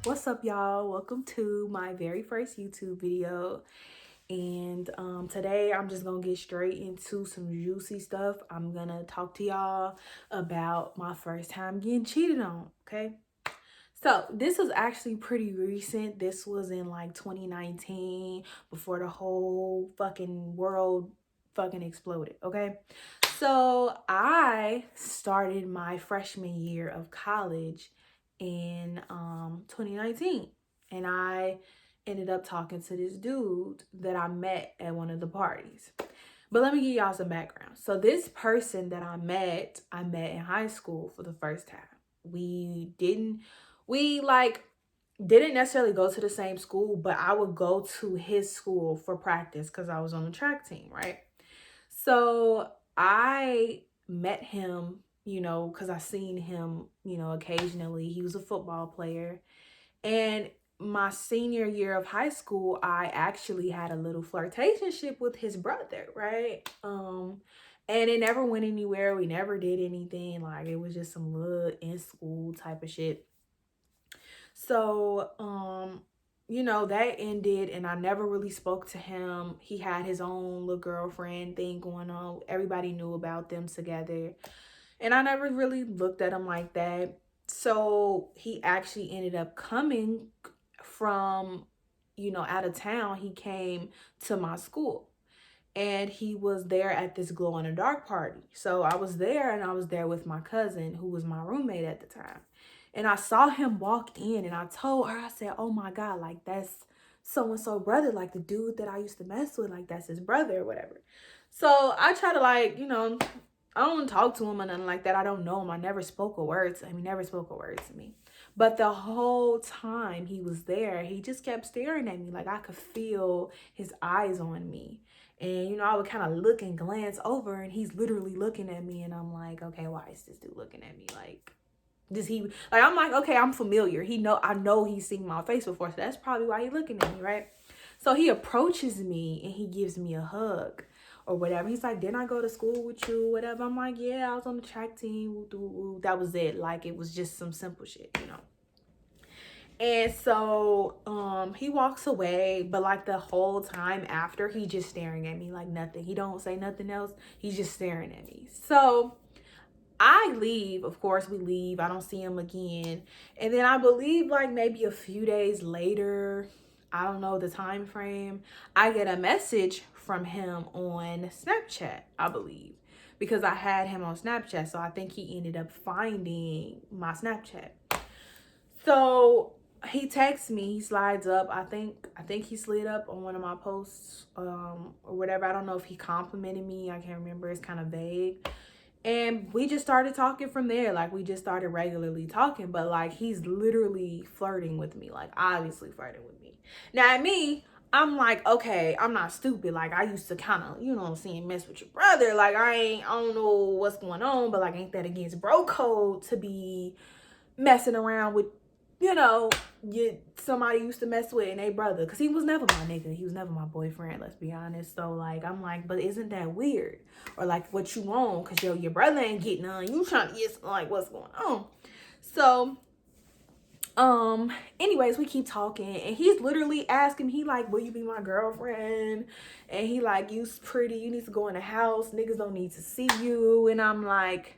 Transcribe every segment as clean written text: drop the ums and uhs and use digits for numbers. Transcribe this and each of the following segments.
What's up, y'all? Welcome to my very first YouTube video. And today I'm just gonna get straight into some juicy stuff. I'm gonna talk to y'all about my first time getting cheated on. Okay, so this was actually pretty recent. This was in like 2019, before the whole fucking world fucking exploded. Okay, so I started my freshman year of college in 2019, and I ended up talking to this dude that I met at one of the parties. But let me give y'all some background. So this person that I met in high school for the first time. We didn't necessarily go to the same school, but I would go to his school for practice because I was on the track team, right? So I met him, because I seen him, occasionally. He was a football player. And my senior year of high school, I actually had a little flirtationship with his brother, right? And it never went anywhere. We never did anything. Like, it was just some little in school type of shit. So, that ended, and I never really spoke to him. He had his own little girlfriend thing going on. Everybody knew about them together. And I never really looked at him like that. So he actually ended up coming from, out of town. He came to my school, and he was there at this glow in the dark party. So I was there, and I was there with my cousin, who was my roommate at the time. And I saw him walk in, and I told her, I said, "Oh my God, like that's so and so brother, like the dude that I used to mess with, like that's his brother or whatever." So I try to, I don't talk to him or nothing like that. I don't know him. I never spoke a word to him. He never spoke a word to me. But the whole time he was there, he just kept staring at me. Like, I could feel his eyes on me. And, I would kind of look and glance over, and he's literally looking at me. And I'm like, okay, why is this dude looking at me? Like, does he, like, I'm like, okay, I'm familiar. I know he's seen my face before. So that's probably why he's looking at me, right? So he approaches me and he gives me a hug or whatever. He's like, "Didn't I go to school with you?" Whatever. I'm like, "Yeah, I was on the track team." That was it. Like, it was just some simple shit. And so he walks away, but like the whole time after, he just staring at me like nothing. He don't say nothing else. He's just staring at me. So I leave. Of course, we leave. I don't see him again. And then I believe like maybe a few days later, I don't know the time frame, I get a message from him on Snapchat, I believe, because I had him on Snapchat. So I think he ended up finding my Snapchat. So he texts me, he slides up. I think he slid up on one of my posts, or whatever. I don't know if he complimented me. I can't remember. It's kind of vague. And we just started talking from there. Like, we just started regularly talking, but like, he's literally flirting with me, like obviously flirting with me. Now, me, I'm like, okay, I'm not stupid. Like, I used to kind of, mess with your brother. Like, I don't know what's going on, but like, ain't that against bro code to be messing around with, somebody used to mess with and they brother? Because he was never my nigga. He was never my boyfriend, let's be honest. So like, I'm like, but isn't that weird? Or like, what you want? Because your brother ain't getting none. You trying to get, like, what's going on? So anyways, we keep talking, and he's literally asking me, he like, "Will you be my girlfriend?" And he like, "You's pretty, you need to go in the house, niggas don't need to see you." And I'm like,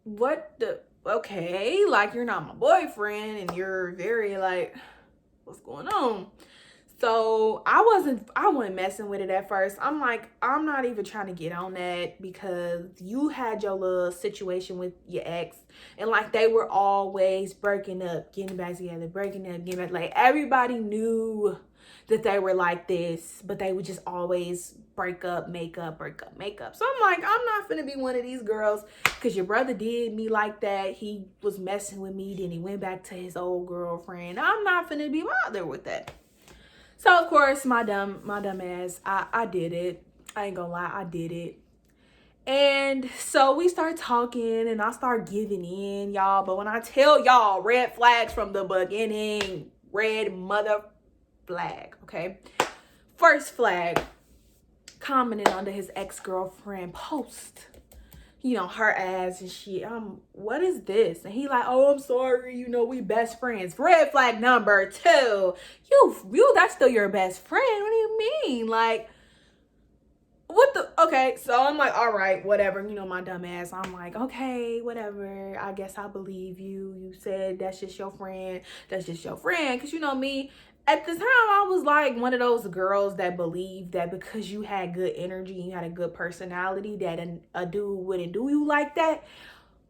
what the, okay, like, you're not my boyfriend, and you're very like, what's going on? So I wasn't messing with it at first. I'm like, I'm not even trying to get on that, because you had your little situation with your ex, and like, they were always breaking up, getting back together, breaking up, getting back. Like, everybody knew that they were like this, but they would just always break up, make up, break up, make up. So I'm like, I'm not finna be one of these girls, because your brother did me like that. He was messing with me, then he went back to his old girlfriend. I'm not finna be bothered with that. So of course, my dumb ass, I did it. I ain't gonna lie, I did it. And so we start talking, and I start giving in, y'all. But when I tell y'all, red flags from the beginning, red mother flag, okay? First flag, commenting under his ex-girlfriend post. her ass and shit. What is this? And he like, oh, I'm sorry, we best friends. Red flag number 2. You that's still your best friend. What do you mean? Like, what the? Okay, so I'm like, all right, whatever. My dumb ass. I'm like, okay, whatever. I guess I believe you. You said that's just your friend. That's just your friend. Because me, at the time, I was like one of those girls that believed that because you had good energy, you had a good personality, that a dude wouldn't do you like that.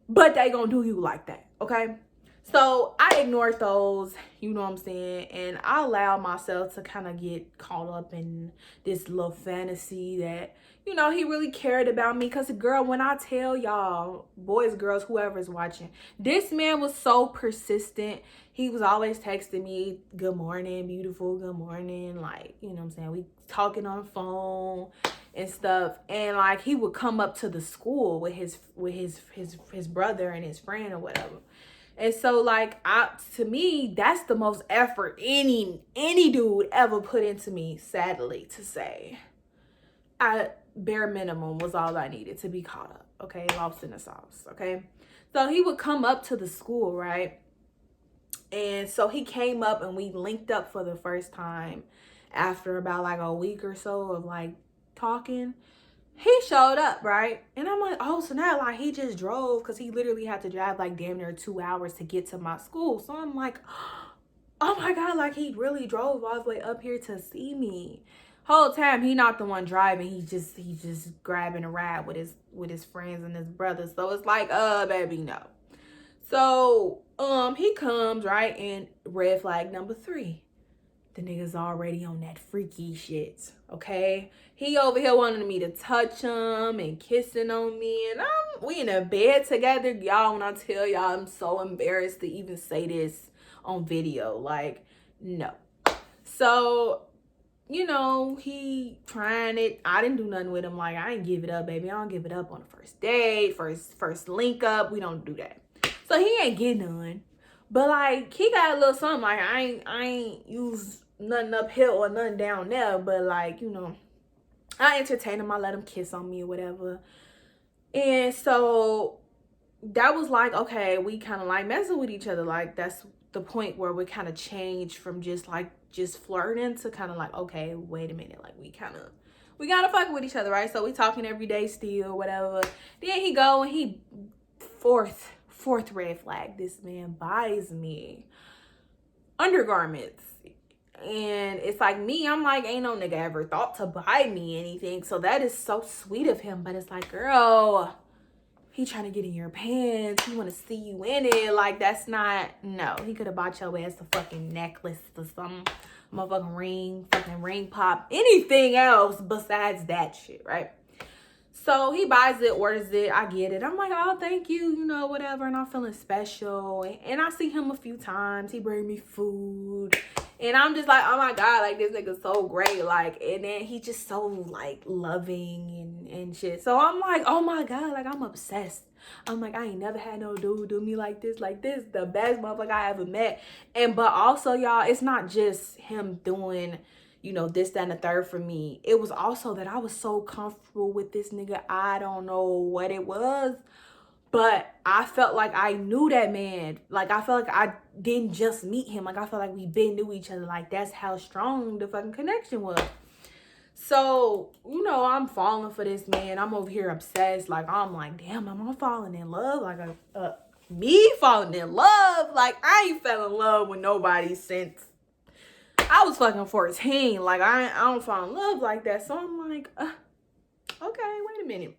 But they gonna do you like that, okay? So I ignored those, you know what I'm saying? And I allowed myself to kind of get caught up in this little fantasy that, he really cared about me. Because, girl, when I tell y'all, boys, girls, whoever's watching, this man was so persistent. He was always texting me, good morning, beautiful, good morning. Like, you know what I'm saying? We talking on the phone and stuff. And, like, he would come up to the school with his brother and his friend or whatever. And so, like, to me, that's the most effort any dude ever put into me, sadly to say. Bare minimum was all I needed to be caught up, okay? Lost in the sauce, okay? So he would come up to the school, right? And so he came up and we linked up for the first time after about like a week or so of like talking. He showed up, right? And I'm like, oh, so now like he just drove, because he literally had to drive like damn near 2 hours to get to my school. So I'm like, oh my God, like he really drove all the way up here to see me. Whole time he not the one driving. He just grabbing a ride with his friends and his brothers. So it's like, baby, no. So he comes, right, and red flag number 3. The nigga's already on that freaky shit, okay? He over here wanting me to touch him and kissing on me, and we in a bed together. Y'all, when I tell y'all, I'm so embarrassed to even say this on video. Like, no. So, he trying it. I didn't do nothing with him. Like, I ain't give it up, baby. I don't give it up on the first date, first link up. We don't do that. So he ain't getting none. But like, he got a little something. Like, I ain't use nothing uphill or nothing down there. But like, I entertain him. I let him kiss on me or whatever. And so that was like, okay, we kind of like messing with each other. Like, that's the point where we kind of changed from just flirting to kind of like, okay, wait a minute. Like, we gotta fuck with each other, right? So we talking every day still, whatever. Then he go and he fourth red flag. This man buys me undergarments. And it's like me, I'm like, ain't no nigga ever thought to buy me anything. So that is so sweet of him. But it's like, girl, he trying to get in your pants. He want to see you in it. Like, that's not, no. He could have bought your ass a fucking necklace or some motherfucking fucking ring pop, anything else besides that shit, right? So he buys it, orders it. I get it. I'm like, oh, thank you, whatever. And I'm feeling special. And I see him a few times. He bring me food. And I'm just like, oh my God, like, this nigga's so great. Like, and then he just so like loving and shit. So I'm like, oh my God, like, I'm obsessed. I'm like, I ain't never had no dude do me like this. Like, this the best motherfucker I ever met. But also, y'all, it's not just him doing, this, that, and the third for me. It was also that I was so comfortable with this nigga. I don't know what it was, but I felt like I knew that man. Like, I felt like I didn't just meet him. Like, I felt like we been knew each other. Like, that's how strong the fucking connection was. So, I'm falling for this man. I'm over here obsessed. Like, I'm like, damn, am I falling in love? Like, me falling in love? Like, I ain't fell in love with nobody since I was fucking 14. Like, I don't fall in love like that. So I'm like, okay, wait a minute.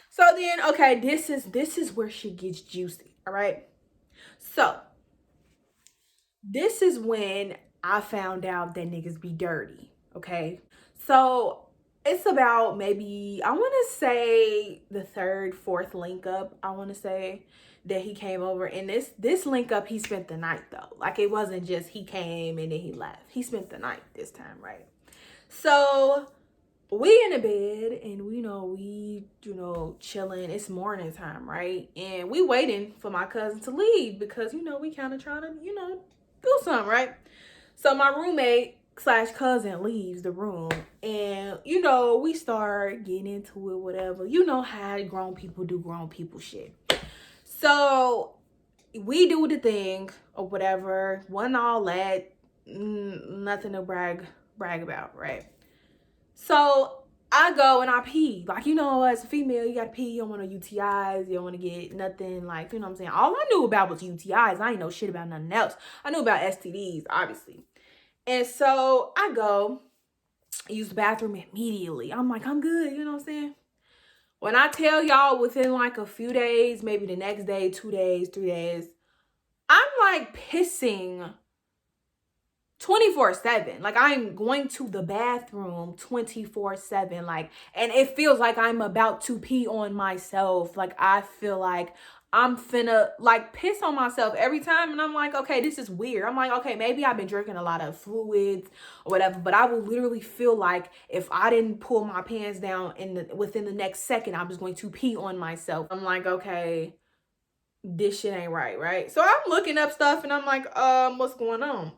So then, okay, this is where shit gets juicy, all right? So, this is when I found out that niggas be dirty, okay? So, it's about maybe, I want to say the 3rd, 4th link up, I want to say, that he came over. And this link up, he spent the night though. Like, it wasn't just he came and then he left. He spent the night this time, right? So we in the bed and we chilling. It's morning time, right? And we waiting for my cousin to leave because we kind of trying to do something, right? So my roommate slash cousin leaves the room, and you know, we start getting into it, whatever. You know how grown people do grown people shit. So we do the thing or whatever. Wasn't all that, nothing to brag about, right? So I go and I pee. Like, you know, as a female, you gotta pee. You don't want no UTIs. You don't want to get nothing, like, you know what I'm saying? All I knew about was UTIs. I ain't know shit about nothing else. I knew about STDs, obviously. And so I go, use the bathroom immediately. I'm like, I'm good. You know what I'm saying? When I tell y'all, within like a few days, maybe the next day, 2 days, 3 days, I'm like pissing 24/7. Like, I'm going to the bathroom 24/7. Like, and it feels like I'm about to pee on myself. Like, I feel like I'm finna like piss on myself every time. And I'm like, okay, this is weird. I'm like, okay, maybe I've been drinking a lot of fluids or whatever, but I will literally feel like if I didn't pull my pants down within the next second, I was going to pee on myself. I'm like, okay, this shit ain't right, right? So I'm looking up stuff and I'm like, what's going on?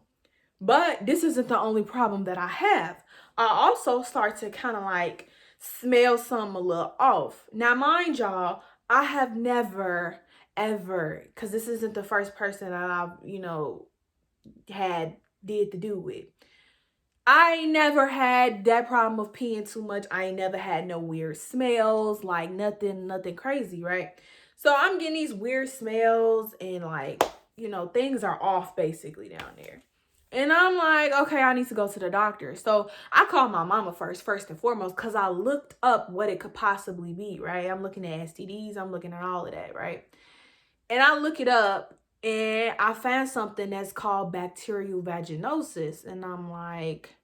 But this isn't the only problem that I have. I also start to kind of like smell something a little off. Now, mind y'all, I have never, ever, because this isn't the first person that I've, did to do with. I ain't never had that problem of peeing too much. I ain't never had no weird smells, like nothing crazy, right? So I'm getting these weird smells and like, things are off basically down there. And I'm like, okay, I need to go to the doctor. So I called my mama first and foremost, because I looked up what it could possibly be, right? I'm looking at STDs, I'm looking at all of that, right? And I look it up and I found something that's called bacterial vaginosis. And I'm like,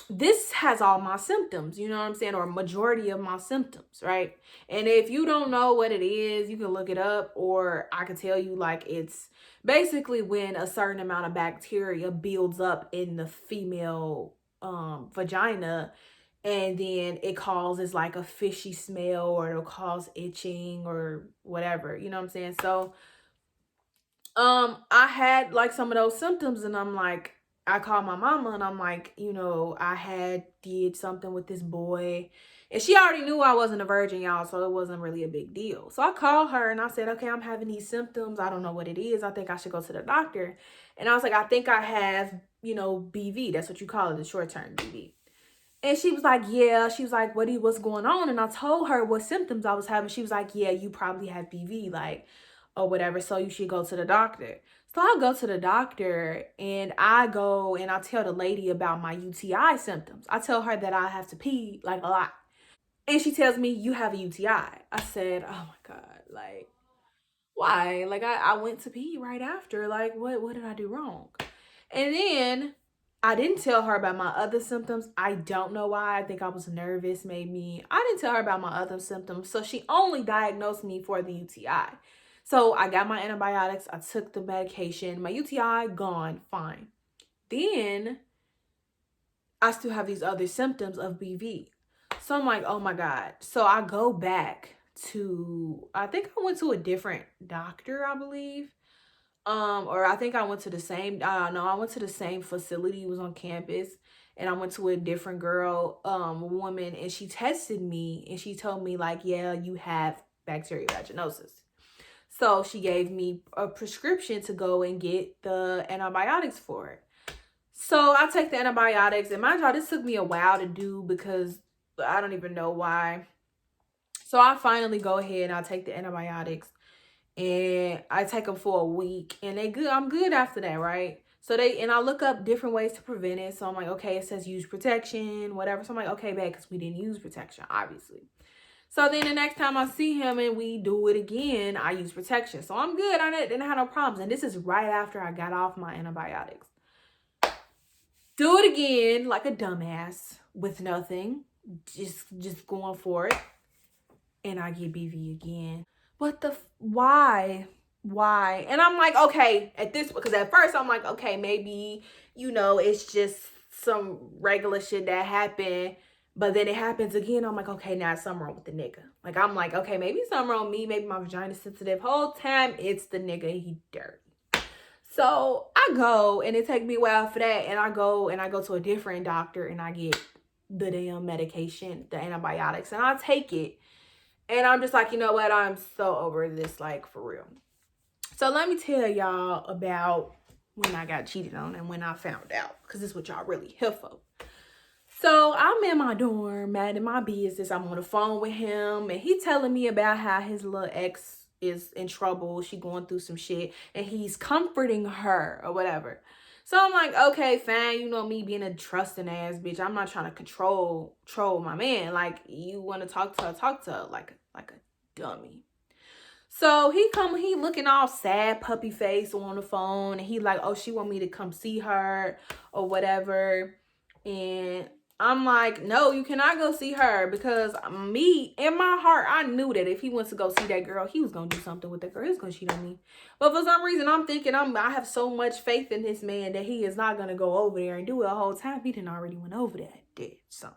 this has all my symptoms, you know what I'm saying? Or majority of my symptoms, right? And if you don't know what it is, you can look it up, or I can tell you, like, it's basically when a certain amount of bacteria builds up in the female vagina, and then it causes like a fishy smell, or it'll cause itching or whatever, you know what I'm saying? So I had like some of those symptoms, and I'm like, I called my mama and I'm like, I had did something with this boy, and she already knew I wasn't a virgin, y'all, so it wasn't really a big deal. So I called her and I said, okay, I'm having these symptoms. I don't know what it is. I think I should go to the doctor. And I was like, I think I have, BV. That's what you call it, the short term BV. And she was like, yeah. She was like, what's going on? And I told her what symptoms I was having. She was like, yeah, you probably have BV, like, or whatever. So you should go to the doctor. So I go to the doctor and I go and I tell the lady about my UTI symptoms. I tell her that I have to pee like a lot. And she tells me, you have a UTI. I said, oh my God, like, why? Like, I went to pee right after. Like, what did I do wrong? And then I didn't tell her about my other symptoms. I don't know why. I think I was nervous, maybe. I didn't tell her about my other symptoms. So she only diagnosed me for the UTI. So I got my antibiotics. I took the medication. My UTI gone, fine. Then I still have these other symptoms of BV. So I'm like, oh my God. So I go back to, I think I went to a different doctor, I believe. Or I think I went to the same, no, I went to the same facility. It was on campus. And I went to a different girl, woman, and she tested me and she told me, like, yeah, you have bacterial vaginosis. So she gave me a prescription to go and get the antibiotics for it. So I take the antibiotics, and mind y'all, this took me a while to do because I don't even know why. So I finally go ahead and I take the antibiotics, and I take them for a week, and they good. I'm good after that, right? So and I look up different ways to prevent it. So I'm like, okay, it says use protection, whatever. So I'm like, okay, bad, because we didn't use protection, obviously. So then the next time I see him and we do it again, I use protection. So I'm good. I didn't have no problems. And this is right after I got off my antibiotics. Do it again like a dumbass with nothing. Just going for it. And I get BV again. What the, why? Why? And I'm like, okay, because at first I'm like, okay, maybe, it's just some regular shit that happened. But then it happens again. I'm like, okay, now something wrong with the nigga. Like, I'm like, okay, maybe something wrong with me. Maybe my vagina's sensitive. Whole time, it's the nigga. He dirty. So I go, and it takes me a while for that, and I go to a different doctor, and I get the damn medication, the antibiotics, and I take it. And I'm just like, you know what? I'm so over this, like, for real. So let me tell y'all about when I got cheated on and when I found out, because this is what y'all really here for. So I'm in my dorm, mad in my business. I'm on the phone with him, and he telling me about how his little ex is in trouble. She going through some shit, and he's comforting her or whatever. So I'm like, okay, fine. You know me being a trusting ass bitch. I'm not trying to control my man. Like, you want to talk to her like a dummy. So he looking all sad, puppy face on the phone, and he like, oh, she want me to come see her or whatever. And I'm like, no, you cannot go see her, because me, in my heart, I knew that if he wants to go see that girl, he was gonna do something with that girl. He was gonna cheat on me. But for some reason, I'm thinking I have so much faith in this man that he is not gonna go over there and do it the whole time. He didn't already went over there, did something.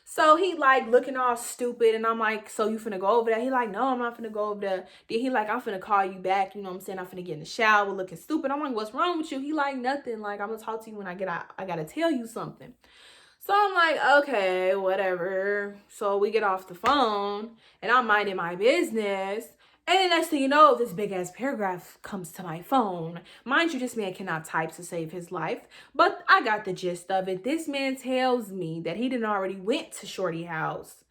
So he like looking all stupid, and I'm like, so you finna go over there? He like, no, I'm not finna go over there. Then he like, I'm finna call you back. You know what I'm saying? I'm finna get in the shower looking stupid. I'm like, what's wrong with you? He like, nothing. Like, I'm gonna talk to you when I get out. I gotta tell you something. So I'm like, okay, whatever. So we get off the phone, and I'm minding my business. And the next thing you know, this big ass paragraph comes to my phone. Mind you, this man cannot type to save his life, but I got the gist of it. This man tells me that he didn't already went to Shorty house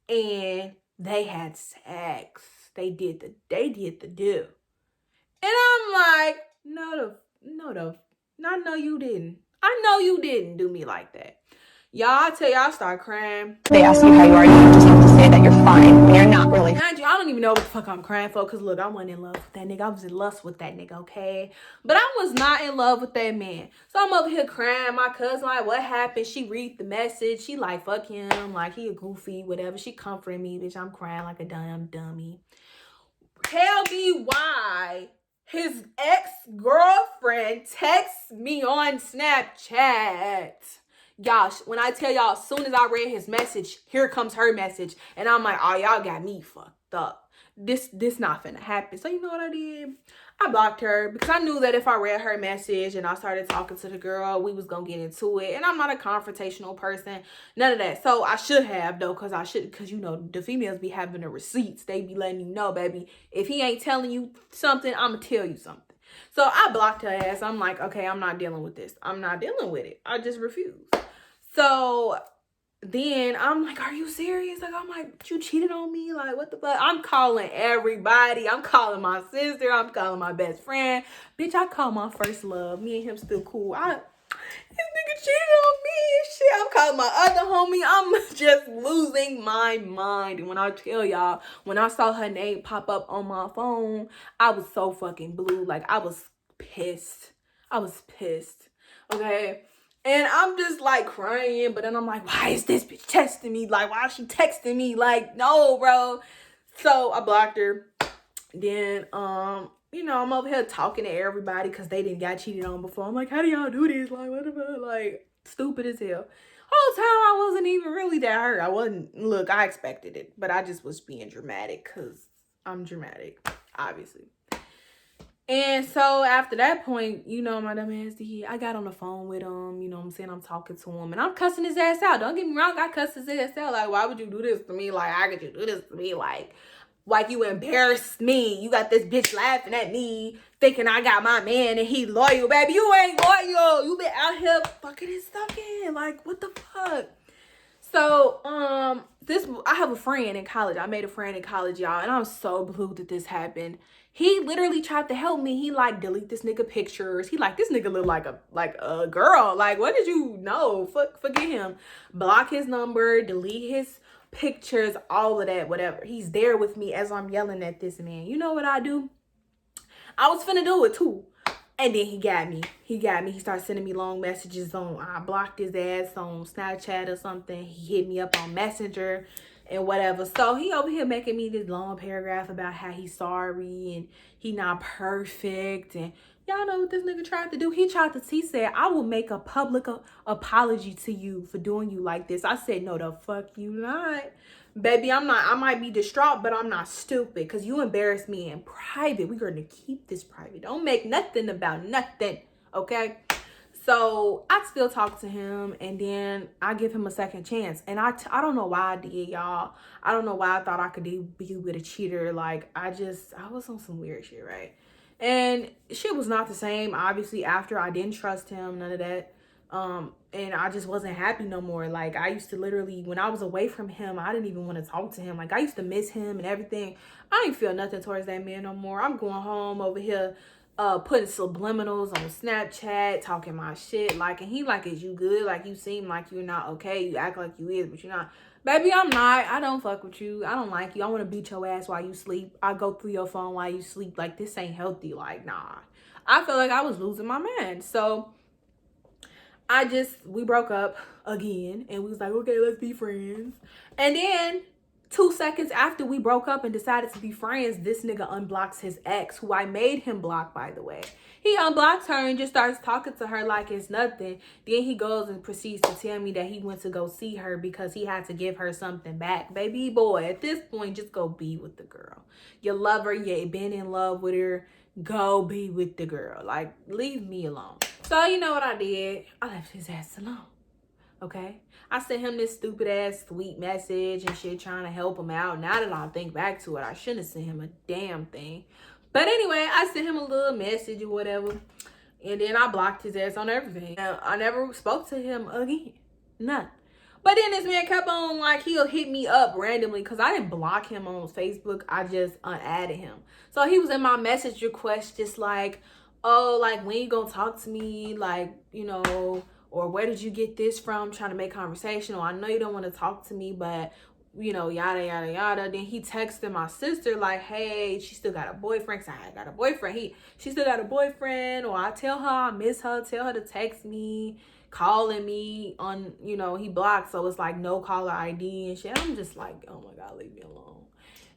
and they had sex. They did the do. And I'm like, no, I know you didn't. I know you didn't do me like that. Y'all, I tell y'all, I start crying. They ask you how you are, you just have to say that you're fine when you're not really. Mind you, I don't even know what the fuck I'm crying for, because look, I wasn't in love with that nigga. I was in lust with that nigga, okay? But I was not in love with that man. So I'm over here crying. My cousin like, what happened? She read the message. She like, fuck him. Like, he a goofy, whatever. She comforting me, bitch. I'm crying like a damn dummy. Tell me why his ex-girlfriend texts me on Snapchat. Y'all, when I tell y'all, as soon as I read his message, here comes her message. And I'm like, oh, y'all got me fucked up. This not finna happen. So you know what I did? I blocked her, because I knew that if I read her message and I started talking to the girl, we was gonna get into it. And I'm not a confrontational person, none of that. So I should have, though, because you know, the females be having the receipts. They be letting you know, baby, if he ain't telling you something, I'm gonna tell you something. So I blocked her ass. I'm like, okay, I'm not dealing with this. I'm not dealing with it. I just refuse. So then I'm like, are you serious? Like, I'm like, you cheated on me? Like, what the fuck? I'm calling everybody. I'm calling my sister. I'm calling my best friend. Bitch, I call my first love. Me and him still cool. This nigga cheated on me and shit. I'm calling my other homie. I'm just losing my mind. And when I tell y'all, when I saw her name pop up on my phone, I was so fucking blue. Like, I was pissed. Okay? And I'm just like crying, but then I'm like, why is this bitch texting me? Like, why is she texting me? Like, no, bro. So I blocked her. Then, you know, I'm over here talking to everybody because they didn't got cheated on before. I'm like, how do y'all do this? Like, what the fuck? Like, stupid as hell. Whole time I wasn't even really that hurt. I wasn't. Look, I expected it, but I just was being dramatic because I'm dramatic, obviously. And so after that point, you know, my dumb ass did. I got on the phone with him, you know what I'm saying? I'm talking to him, and I'm cussing his ass out. Don't get me wrong, I cussed his ass out. Like, why would you do this to me? Like, how could you do this to me? Like you embarrassed me. You got this bitch laughing at me, thinking I got my man and he loyal. Baby, you ain't loyal. You been out here fucking and sucking. Like, what the fuck? So, I have a friend in college. I made a friend in college, y'all, and I'm so blue that this happened. He literally tried to help me. He like delete this nigga pictures. He like, this nigga look like a girl. Like, what did you know? Forget him. Block his number, delete his pictures, all of that, whatever. He's there with me as I'm yelling at this man. You know what I do? I was finna do it too. And then he got me. He started sending me long messages I blocked his ass on Snapchat or something. He hit me up on Messenger and whatever. So he over here making me this long paragraph about how he's sorry and he not perfect. And y'all know what this nigga tried to do? He said, I will make a public apology to you for doing you like this. I said, no, the fuck you not. Baby, I'm not, I might be distraught, but I'm not stupid because you embarrassed me in private. We're going to keep this private. Don't make nothing about nothing, okay? So I still talk to him, and then I give him a second chance. And I don't know why I did, y'all. I don't know why I thought I could be with a cheater. Like, I was on some weird shit, right? And shit was not the same, obviously, after. I didn't trust him, none of that. And I just wasn't happy no more. Like, I used to literally, when I was away from him, I didn't even want to talk to him. Like, I used to miss him and everything. I ain't feel nothing towards that man no more. I'm going home over here, putting subliminals on Snapchat, talking my shit. Like, and he like, is you good? Like, you seem like you're not okay. You act like you is, but you're not. Baby, I'm not. I don't fuck with you. I don't like you. I want to beat your ass while you sleep. I go through your phone while you sleep. Like, this ain't healthy. Like, nah. I feel like I was losing my man. So we broke up again, and we was like, okay, let's be friends. And then 2 seconds after we broke up and decided to be friends, this nigga unblocks his ex, who I made him block, by the way. He unblocks her and just starts talking to her like it's nothing. Then he goes and proceeds to tell me that he went to go see her because he had to give her something back. Baby boy, at this point, just go be with the girl. You love her, you been in love with her, go be with the girl. Like, leave me alone. So you know what I did? I left his ass alone. Okay, I sent him this stupid ass sweet message and shit, trying to help him out. Now that I think back to it, I shouldn't have sent him a damn thing. But anyway, I sent him a little message or whatever, and then I blocked his ass on everything. I never spoke to him again. None. But then this man kept on, like, he'll hit me up randomly because I didn't block him on Facebook. I just unadded him. So he was in my message request just like, oh, like, when you gonna talk to me? Like, you know, or where did you get this from? Trying to make conversation. Or I know you don't want to talk to me, but, you know, yada, yada, yada. Then he texted my sister like, hey, she still got a boyfriend. Cause I got a boyfriend. She still got a boyfriend. Or I tell her I miss her. Tell her to text me, calling me on, you know, he blocked. So it's like no caller ID and shit. I'm just like, oh my God, leave me alone.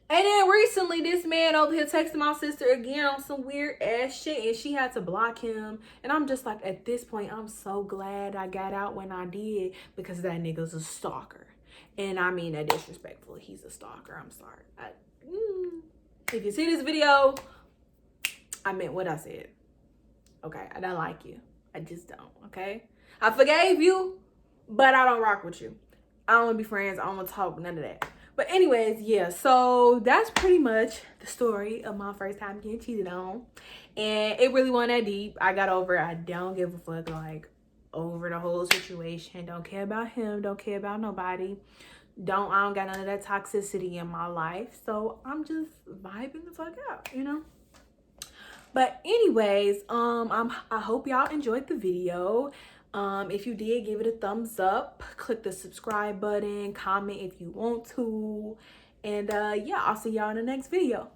And then recently, this man over here texted my sister again on some weird ass shit, and she had to block him. And I'm just like, at this point, I'm so glad I got out when I did, because that nigga's a stalker. And I mean that disrespectful. He's a stalker. I'm sorry. If you see this video, I meant what I said. Okay, I don't like you. I just don't, okay? I forgave you, but I don't rock with you. I don't want to be friends. I don't want to talk, none of that. But anyways, yeah, so that's pretty much the story of my first time getting cheated on. And it really wasn't that deep. I got over it. I don't give a fuck, like, over the whole situation. Don't care about him. Don't care about nobody. I don't got none of that toxicity in my life. So I'm just vibing the fuck out, you know? But anyways, I hope y'all enjoyed the video. If you did, give it a thumbs up, click the subscribe button, comment if you want to, and yeah, I'll see y'all in the next video.